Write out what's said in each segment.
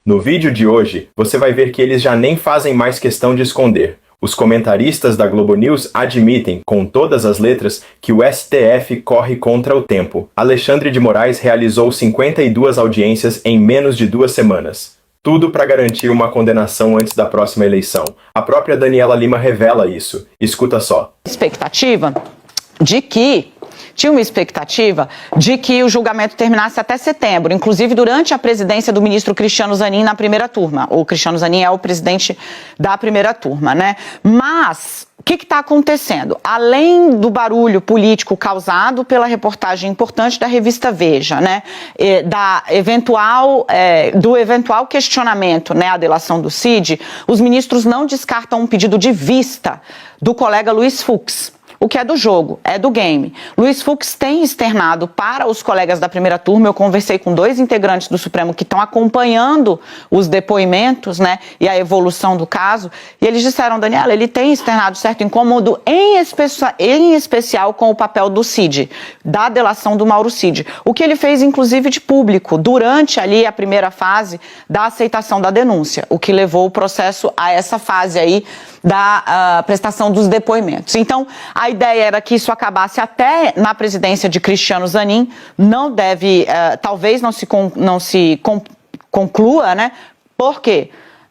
No vídeo de hoje, você vai ver que eles já nem fazem mais questão de esconder. Os comentaristas da Globo News admitem, com todas as letras, que o STF corre contra o tempo. Alexandre de Moraes realizou 52 audiências em menos de 2 semanas. Tudo para garantir uma condenação antes da próxima eleição. A própria Daniela Lima revela isso. Escuta só. Tinha uma expectativa de que o julgamento terminasse até setembro, inclusive durante a presidência do ministro Cristiano Zanin na primeira turma. O Cristiano Zanin é o presidente da primeira turma, né? Mas o que está acontecendo? Além do barulho político causado pela reportagem importante da revista Veja, né? Do eventual questionamento, né, à delação do Cid, os ministros não descartam um pedido de vista do colega Luiz Fux. O que é do jogo, é do game. Luiz Fux tem externado para os colegas da primeira turma, eu conversei com 2 integrantes do Supremo que estão acompanhando os depoimentos, né, e a evolução do caso, e eles disseram, Daniela, ele tem externado certo incômodo, em especial com o papel do Cid, da delação do Mauro Cid. O que ele fez, inclusive, de público, durante ali a primeira fase da aceitação da denúncia, o que levou o processo a essa fase aí da prestação dos depoimentos. Então, a ideia era que isso acabasse até na presidência de Cristiano Zanin, não deve, talvez não se conclua, né? Por quê?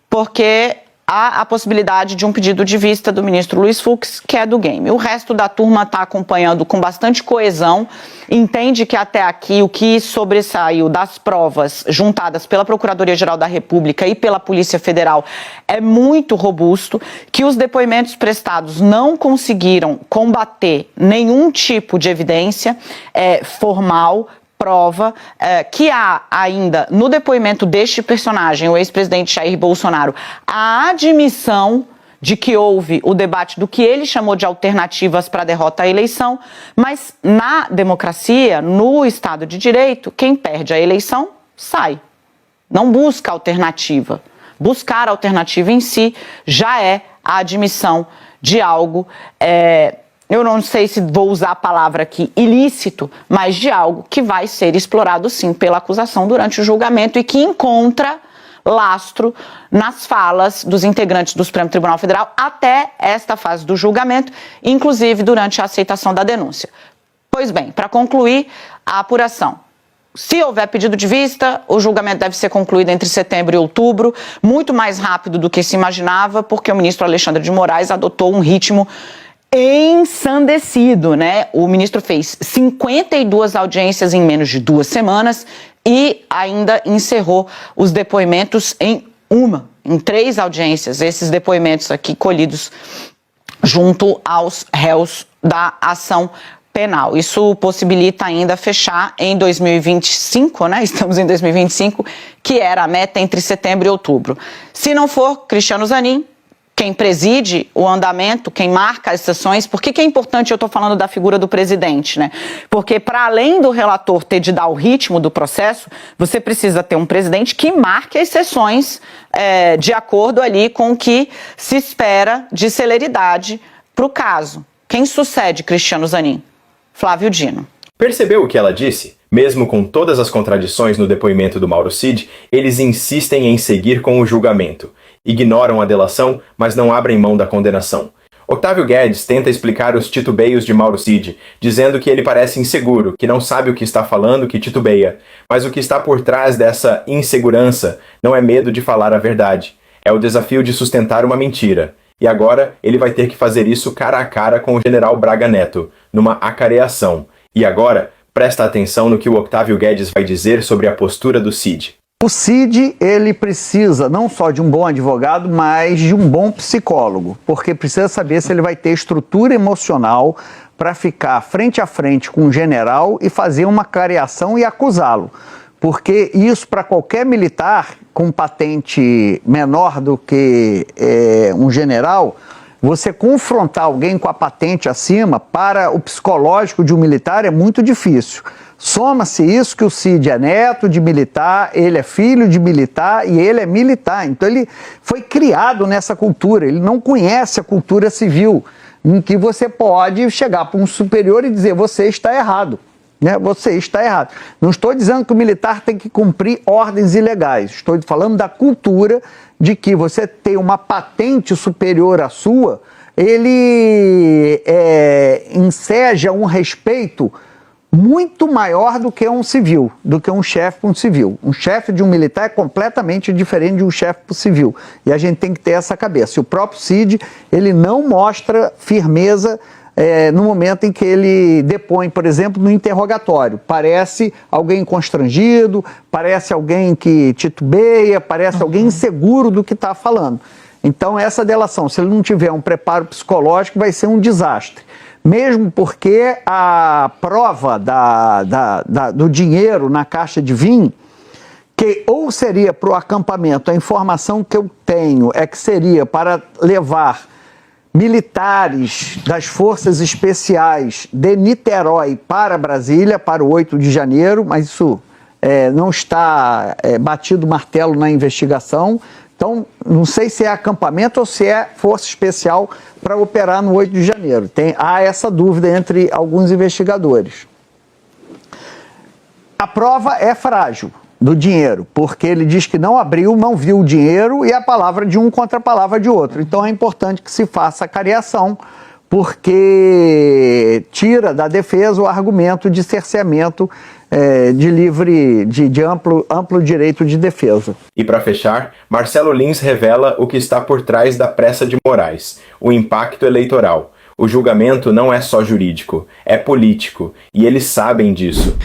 Porque há a possibilidade de um pedido de vista do ministro Luiz Fux, que é do game. O resto da turma está acompanhando com bastante coesão, entende que até aqui o que sobressaiu das provas juntadas pela Procuradoria-Geral da República e pela Polícia Federal é muito robusto, que os depoimentos prestados não conseguiram combater nenhum tipo de evidência formal, prova, que há ainda no depoimento deste personagem, o ex-presidente Jair Bolsonaro, a admissão de que houve o debate do que ele chamou de alternativas para a derrota à eleição, mas na democracia, no Estado de Direito, quem perde a eleição sai, não busca alternativa. Buscar alternativa em si já é a admissão de algo, eu não sei se vou usar a palavra aqui, ilícito, mas de algo que vai ser explorado sim pela acusação durante o julgamento e que encontra lastro nas falas dos integrantes do Supremo Tribunal Federal até esta fase do julgamento, inclusive durante a aceitação da denúncia. Pois bem, para concluir a apuração, se houver pedido de vista, o julgamento deve ser concluído entre setembro e outubro, muito mais rápido do que se imaginava, porque o ministro Alexandre de Moraes adotou um ritmo ensandecido, né? O ministro fez 52 audiências em menos de 2 semanas e ainda encerrou os depoimentos em 3 audiências. Esses depoimentos aqui colhidos junto aos réus da ação penal. Isso possibilita ainda fechar em 2025, né? Estamos em 2025, que era a meta entre setembro e outubro. Se não for, Cristiano Zanin, quem preside o andamento, quem marca as sessões. Por que é importante eu estou falando da figura do presidente, né? Porque para além do relator ter de dar o ritmo do processo, você precisa ter um presidente que marque as sessões de acordo ali com o que se espera de celeridade para o caso. Quem sucede Cristiano Zanin? Flávio Dino. Percebeu o que ela disse? Mesmo com todas as contradições no depoimento do Mauro Cid, eles insistem em seguir com o julgamento. Ignoram a delação, mas não abrem mão da condenação. Octávio Guedes tenta explicar os titubeios de Mauro Cid, dizendo que ele parece inseguro, que não sabe o que está falando, que titubeia. Mas o que está por trás dessa insegurança não é medo de falar a verdade. É o desafio de sustentar uma mentira. E agora ele vai ter que fazer isso cara a cara com o general Braga Neto, numa acareação. E agora, presta atenção no que o Octávio Guedes vai dizer sobre a postura do Cid. O Cid, ele precisa não só de um bom advogado, mas de um bom psicólogo, porque precisa saber se ele vai ter estrutura emocional para ficar frente a frente com um general e fazer uma careação e acusá-lo. Porque isso, para qualquer militar com patente menor do que um general, você confrontar alguém com a patente acima, para o psicológico de um militar é muito difícil. Soma-se isso que o Cid é neto de militar, ele é filho de militar e ele é militar. Então ele foi criado nessa cultura, ele não conhece a cultura civil, em que você pode chegar para um superior e dizer, você está errado. né? Você está errado. Não estou dizendo que o militar tem que cumprir ordens ilegais. Estou falando da cultura de que você tem uma patente superior à sua, ele enseja um respeito muito maior do que um civil, do que um chefe para um civil. Um chefe de um militar é completamente diferente de um chefe para o civil. E a gente tem que ter essa cabeça. E o próprio Cid, ele não mostra firmeza no momento em que ele depõe, por exemplo, no interrogatório. Parece alguém constrangido, parece alguém que titubeia, parece alguém inseguro do que está falando. Então, essa delação, se ele não tiver um preparo psicológico, vai ser um desastre. Mesmo porque a prova do dinheiro na caixa de vinho, que ou seria para o acampamento, a informação que eu tenho é que seria para levar militares das forças especiais de Niterói para Brasília, para o 8 de janeiro, mas isso não está batido o martelo na investigação. Então, não sei se é acampamento ou se é força especial para operar no 8 de janeiro. Há essa dúvida entre alguns investigadores. A prova é frágil do dinheiro, porque ele diz que não abriu, não viu o dinheiro e a palavra de um contra a palavra de outro. Então, é importante que se faça a cariação, porque tira da defesa o argumento de cerceamento de amplo direito de defesa. E para fechar, Marcelo Lins revela o que está por trás da pressa de Moraes, o impacto eleitoral. O julgamento não é só jurídico, é político, e eles sabem disso.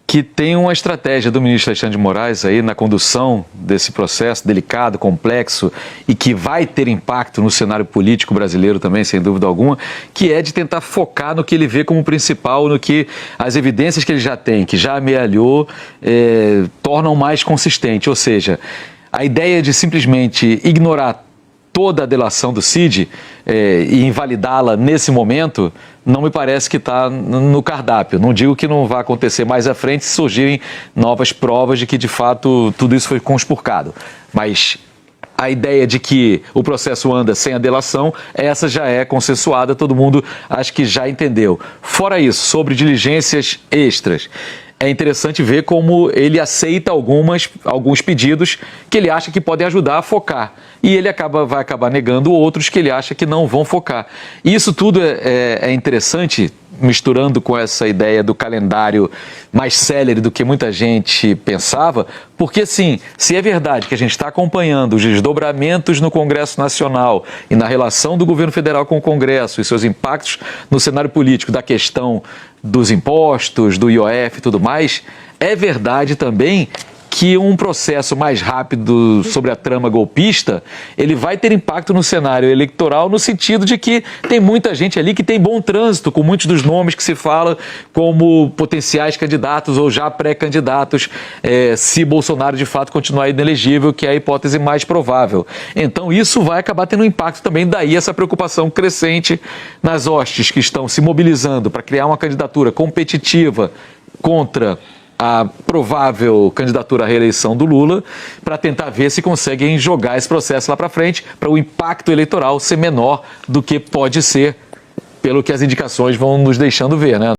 Que tem uma estratégia do ministro Alexandre de Moraes aí na condução desse processo delicado, complexo e que vai ter impacto no cenário político brasileiro também, sem dúvida alguma, que é de tentar focar no que ele vê como principal, no que as evidências que ele já tem, que já amealhou, tornam mais consistente. Ou seja, a ideia de simplesmente ignorar toda a delação do Cid e invalidá-la nesse momento, não me parece que está no cardápio. Não digo que não vai acontecer mais à frente se surgirem novas provas de que, de fato, tudo isso foi conspurcado. Mas a ideia de que o processo anda sem a delação, essa já é consensuada, todo mundo acho que já entendeu. Fora isso, sobre diligências extras, é interessante ver como ele aceita alguns pedidos que ele acha que podem ajudar a focar. E ele vai acabar negando outros que ele acha que não vão focar. E isso tudo é interessante, misturando com essa ideia do calendário mais célere do que muita gente pensava, porque, sim, se é verdade que a gente está acompanhando os desdobramentos no Congresso Nacional e na relação do governo federal com o Congresso e seus impactos no cenário político da questão dos impostos, do IOF e tudo mais, é verdade também que um processo mais rápido sobre a trama golpista, ele vai ter impacto no cenário eleitoral no sentido de que tem muita gente ali que tem bom trânsito com muitos dos nomes que se fala como potenciais candidatos ou já pré-candidatos, se Bolsonaro de fato continuar inelegível, que é a hipótese mais provável. Então isso vai acabar tendo um impacto também, daí essa preocupação crescente nas hostes que estão se mobilizando para criar uma candidatura competitiva contra a provável candidatura à reeleição do Lula, para tentar ver se conseguem jogar esse processo lá para frente, para o impacto eleitoral ser menor do que pode ser, pelo que as indicações vão nos deixando ver, né?